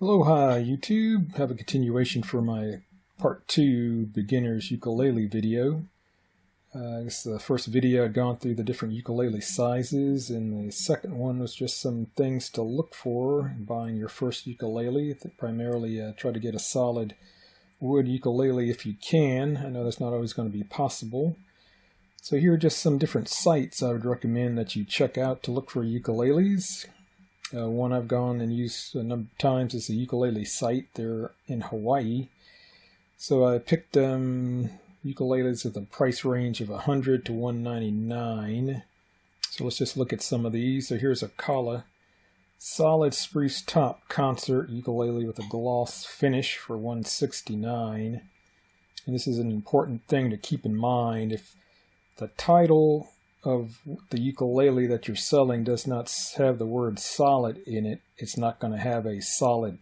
Aloha YouTube, have a continuation for my part 2 beginner's ukulele video. This is the first video I'd gone through the different ukulele sizes, and the second one was just some things to look for in buying your first ukulele. Primarily try to get a solid wood ukulele if you can. I know that's not always going to be possible. So here are just some different sites I would recommend that you check out to look for ukuleles. One I've gone and used a number of times is the ukulele site. They're in Hawaii. So I picked ukuleles with a price range of $100 to $199. So let's just look at some of these. So here's a Kala solid spruce top concert ukulele with a gloss finish for $169. And this is an important thing to keep in mind. If the title of the ukulele that you're selling does not have the word solid in it, it's not going to have a solid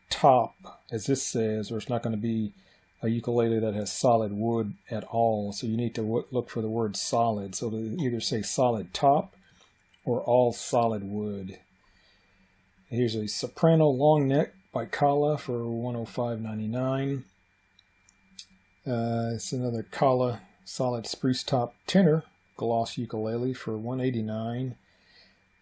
top, as this says, or it's not going to be a ukulele that has solid wood at all. So you need to look for the word solid. So to either say solid top or all solid wood. Here's a soprano long neck by Kala for $105.99. It's another Kala solid spruce top tenor gloss ukulele for $189.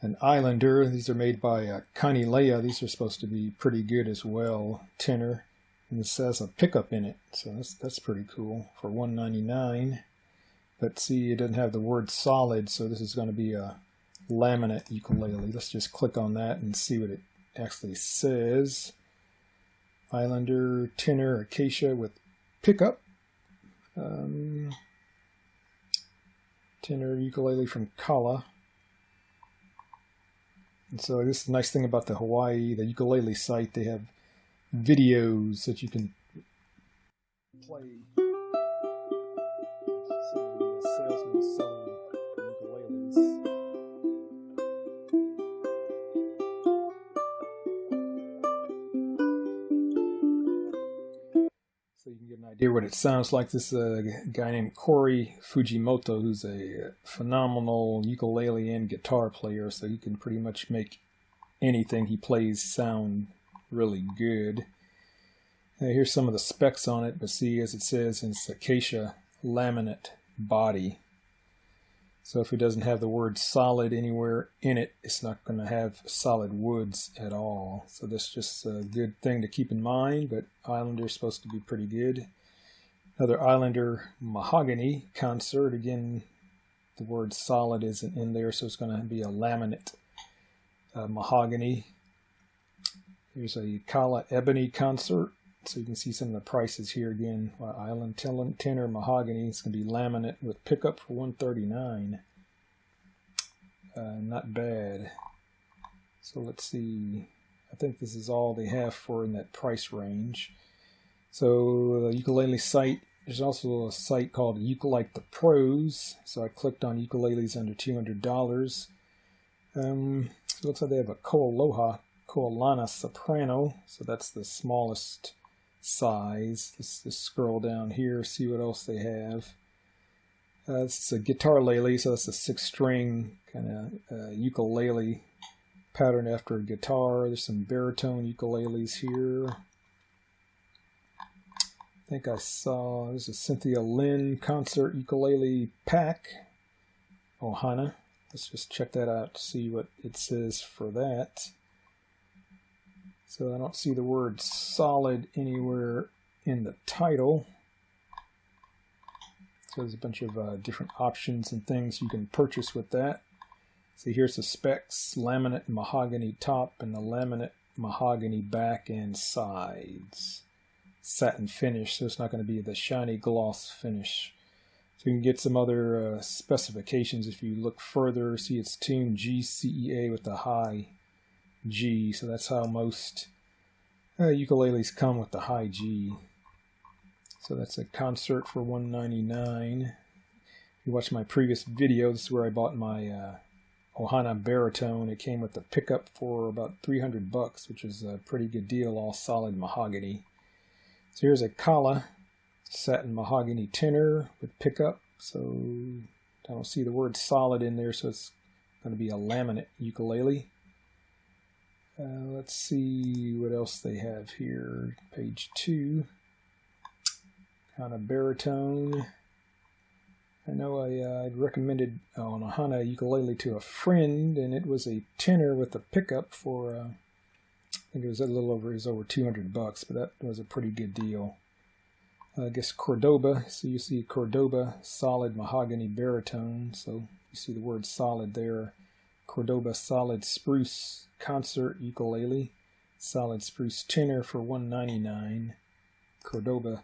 An Islander, these are made by Ukulele. These are supposed to be pretty good as well, tenor. And this has a pickup in it, so that's pretty cool, for $199. But see, it doesn't have the word solid, so this is going to be a laminate ukulele. Let's just click on that and see what it actually says. Islander tenor acacia with pickup. Tenor ukulele from Kala. And so this is the nice thing about the ukulele site. They have videos that you can play. Some of the salesmen selling ukuleles. So you can get an idea what it sounds like. This is a guy named Corey Fujimoto, who's a phenomenal ukulele and guitar player, so he can pretty much make anything he plays sound really good. Here's some of the specs on it, but see, as it says, it's acacia laminate body. So if it doesn't have the word solid anywhere in it, it's not going to have solid woods at all. So that's just a good thing to keep in mind, but Islander is supposed to be pretty good. Another Islander mahogany concert. Again, the word solid isn't in there, so it's going to be a laminate mahogany. Here's a Kala ebony concert. So you can see some of the prices here again. Island tenor mahogany. It's going to be laminate with pickup for $139. Not bad. So let's see. I think this is all they have for in that price range. So the ukulele site. There's also a site called Ukulele the Pros. So I clicked on ukuleles under $200. So it looks like they have a Koalana soprano. So that's the smallest size. Let's just scroll down here, see what else they have. This is a guitar lele, so that's a 6-string kind of ukulele pattern after a guitar. There's some baritone ukuleles here. I think I saw, there's a Cynthia Lynn concert ukulele pack. Ohana. Let's just check that out to see what it says for that. So I don't see the word solid anywhere in the title. So there's a bunch of different options and things you can purchase with that. See, here's the specs: laminate mahogany top and the laminate mahogany back and sides. Satin finish, so it's not going to be the shiny gloss finish. So you can get some other specifications if you look further. See, it's tuned G-CEA with the high G, so that's how most ukuleles come, with the high G. So that's a concert for $199. If you watch my previous video, this is where I bought my Ohana baritone. It came with the pickup for about $300, which is a pretty good deal, all solid mahogany. So here's a Kala satin mahogany tenor with pickup. So I don't see the word solid in there, so it's going to be a laminate ukulele. Let's see what else they have here. Page 2. Kind of baritone. I know I'd recommended an Ohana ukulele to a friend, and it was a tenor with a pickup for, I think it was over 200 bucks, but that was a pretty good deal. I guess Cordoba, so you see Cordoba solid mahogany baritone, so you see the word solid there. Cordoba solid spruce concert ukulele, solid spruce tenor for $199. Cordoba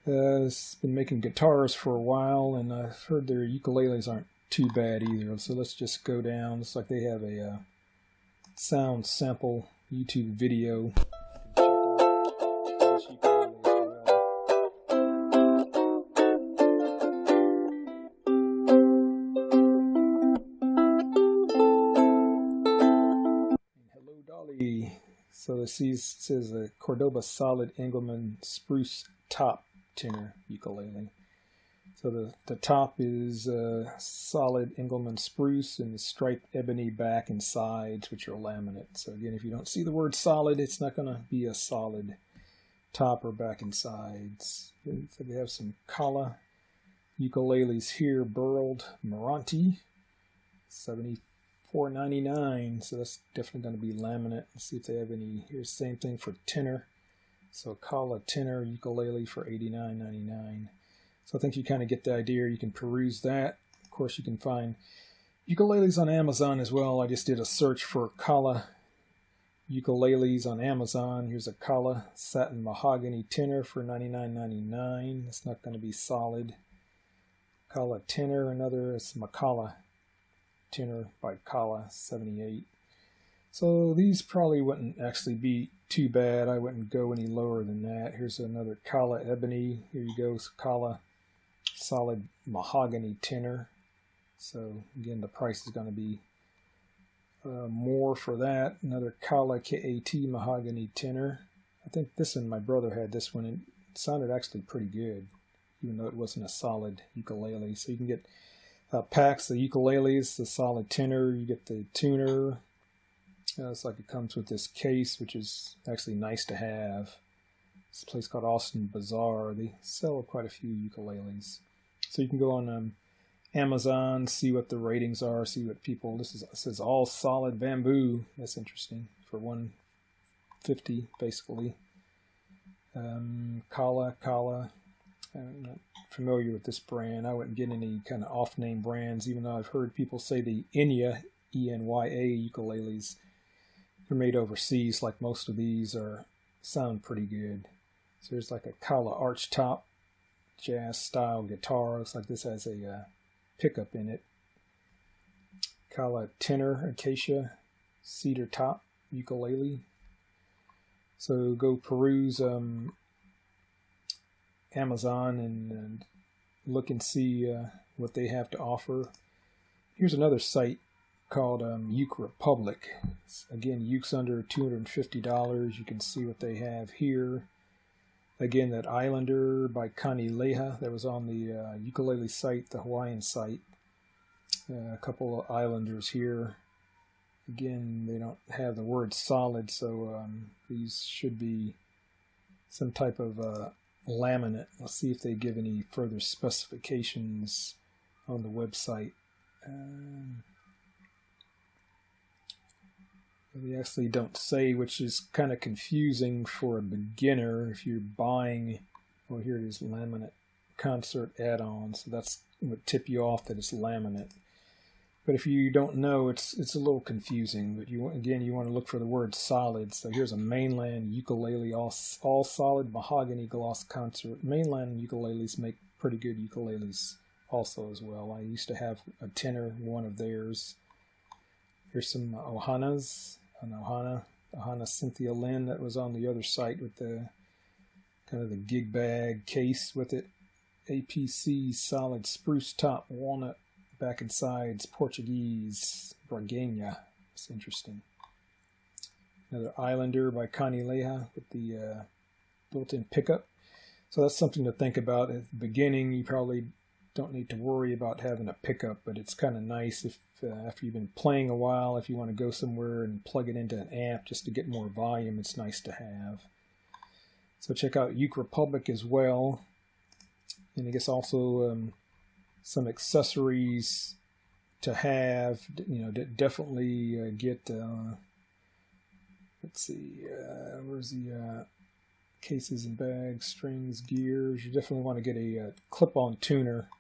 has been making guitars for a while, and I've heard their ukuleles aren't too bad either. So let's just go down. Looks like they have a sound sample YouTube video. Hello Dolly. So this says a Cordoba solid Engelmann spruce top tenor ukulele. So the top is solid Engelmann spruce and the striped ebony back and sides, which are laminate. So again, if you don't see the word solid, it's not going to be a solid top or back and sides. So they have some Kala ukuleles here, burled Meranti, $74.99. So that's definitely going to be laminate. Let's see if they have any. Here's the same thing for tenor. So Kala tenor ukulele for $89.99. So I think you kind of get the idea. You can peruse that. Of course, you can find ukuleles on Amazon as well. I just did a search for Kala ukuleles on Amazon. Here's a Kala satin mahogany tenor for $99.99. It's not going to be solid. Kala tenor, another is Makala tenor by Kala, $78. So these probably wouldn't actually be too bad. I wouldn't go any lower than that. Here's another Kala ebony. Here you go, Kala solid mahogany tenor. So again, the price is going to be more for that. Another Kala KAT mahogany tenor. I think this one, my brother had this one, and it sounded actually pretty good, even though it wasn't a solid ukulele. So you can get packs of ukuleles, the solid tenor. You get the tuner. It's like it comes with this case, which is actually nice to have. It's a place called Austin Bazaar. They sell quite a few ukuleles. So you can go on Amazon, see what the ratings are, see what people. It says all solid bamboo. That's interesting for $150 basically. Kala. I'm not familiar with this brand. I wouldn't get any kind of off-name brands, even though I've heard people say the Enya, E-N-Y-A ukuleles. They're made overseas, like most of these sound pretty good. So there's like a Kala arch top jazz style guitar. Looks like this has a pickup in it. Kala tenor acacia cedar top ukulele. So go peruse Amazon and look and see what they have to offer. Here's another site called Uke Republic. Again, Uke's under $250. You can see what they have here. Again, that Islander by Connie Leha that was on the ukulele site, the Hawaiian site. A couple of Islanders here. Again, they don't have the word solid, so these should be some type of laminate. Let's see if they give any further specifications on the website. They actually don't say, which is kind of confusing for a beginner if you're buying. Oh, here it is, laminate concert add-on. So that's what tip you off that it's laminate. But if you don't know, it's a little confusing. But you want to look for the word solid. So here's a mainland ukulele, all solid mahogany gloss concert. Mainland ukuleles make pretty good ukuleles also as well. I used to have a tenor, one of theirs. Here's some Ohanas. An Ohana Cynthia Lynn that was on the other site with the kind of the gig bag case with it. APC solid spruce top walnut back and sides Portuguese Braganha. It's interesting. Another Islander by Connie Leha with the built-in pickup. So that's something to think about at the beginning. You probably don't need to worry about having a pickup, but it's kind of nice if after you've been playing a while, if you want to go somewhere and plug it into an amp just to get more volume, it's nice to have. So check out Uke Republic as well. And I guess also some accessories to have. Definitely get, let's see, where's the cases and bags, strings, gears. You definitely want to get a clip-on tuner.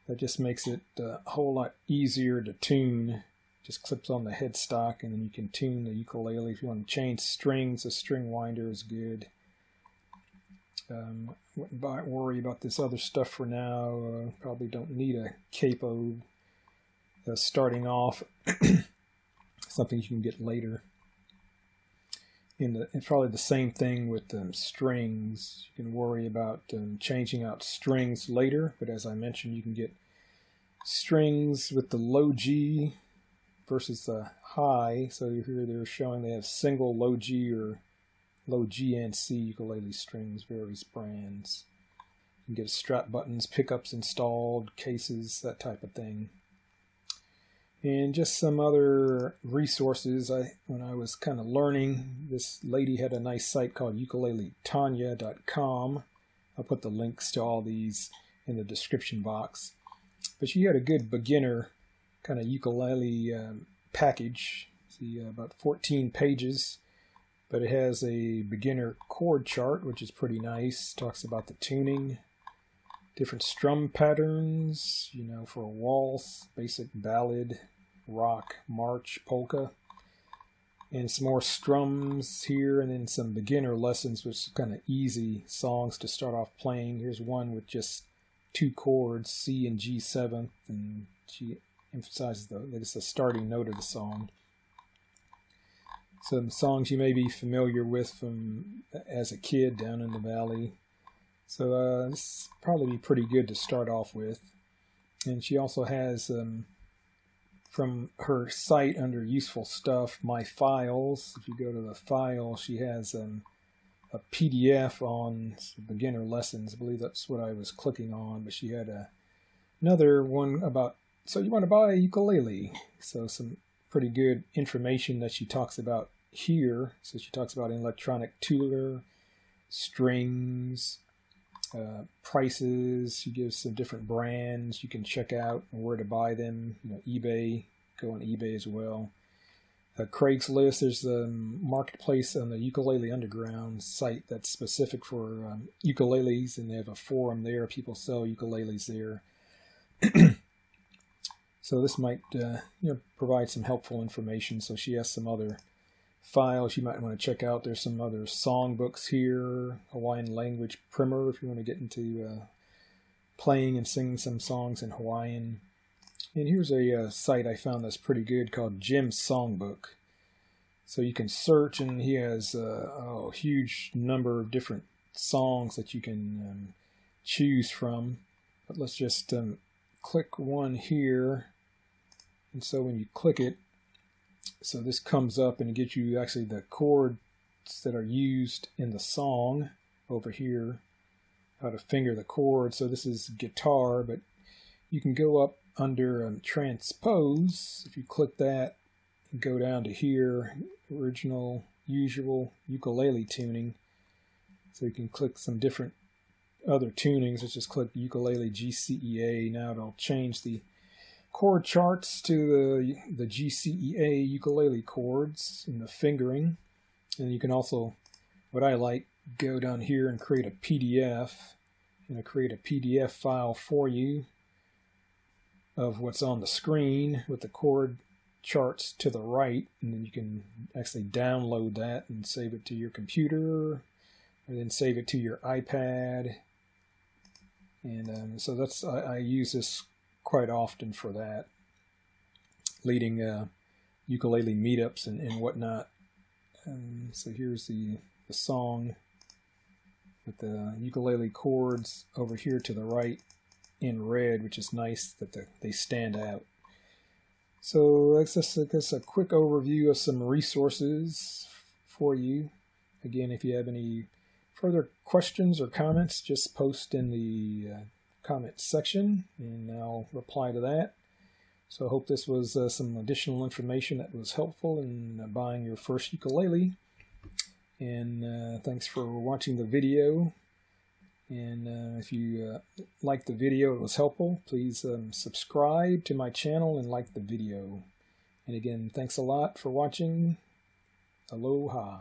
That just makes it a whole lot easier to tune. Just clips on the headstock, and then you can tune the ukulele. If you want to change strings, a string winder is good. Wouldn't worry about this other stuff for now. Probably don't need a capo starting off. Something you can get later. It's probably the same thing with strings. You can worry about changing out strings later, but as I mentioned, you can get strings with the low G versus the high. So here they're showing they have single low G or low G and C ukulele strings, various brands. You can get strap buttons, pickups installed, cases, that type of thing. And just some other resources. When I was kind of learning, this lady had a nice site called ukuleletanya.com. I'll put the links to all these in the description box. But she had a good beginner kind of ukulele package. See, about 14 pages. But it has a beginner chord chart, which is pretty nice. Talks about the tuning, different strum patterns, for a waltz, basic ballad, rock, march, polka, and some more strums here, and then some beginner lessons, which is kind of easy songs to start off playing. Here's one with just 2 chords, C and G7, and she emphasizes it's the starting note of the song. Some songs you may be familiar with from as a kid down in the valley. So this will probably be pretty good to start off with. And she also has, from her site under useful stuff, my files. If you go to the file, she has a PDF on beginner lessons. I believe that's what I was clicking on. But she had another one about, so you want to buy a ukulele. So some pretty good information that she talks about here. So she talks about an electronic tuner, strings, prices. She gives some different brands you can check out and where to buy them. eBay, go on eBay as well. Craigslist, there's a marketplace on the Ukulele Underground site that's specific for ukuleles, and they have a forum there. People sell ukuleles there. So this might provide some helpful information. So she has some other files you might want to check out. There's some other songbooks here, Hawaiian language primer if you want to get into playing and singing some songs in Hawaiian. And here's a site I found that's pretty good called Jim's Songbook. So you can search, and he has a huge number of different songs that you can choose from. But let's just click one here. And so when you click it, so this comes up and it gives you actually the chords that are used in the song over here, how to finger the chord. So this is guitar, but you can go up under transpose. If you click that and go down to here, original, usual, ukulele tuning. So you can click some different other tunings. Let's just click ukulele GCEA. Now it'll change the chord charts to the GCEA ukulele chords and the fingering. And you can also, what I like, go down here and create a PDF. And I create a PDF file for you of what's on the screen with the chord charts to the right, and then you can actually download that and save it to your computer, and then save it to your iPad. And so that's I use this quite often for that, leading ukulele meetups and whatnot. So here's the song with the ukulele chords over here to the right in red, which is nice that they stand out. So that's just a quick overview of some resources for you. Again, if you have any further questions or comments, just post in the comment section, and I'll reply to that. So I hope this was some additional information that was helpful in buying your first ukulele. And thanks for watching the video. And if you liked the video, it was helpful, please subscribe to my channel and like the video. And again, thanks a lot for watching. Aloha.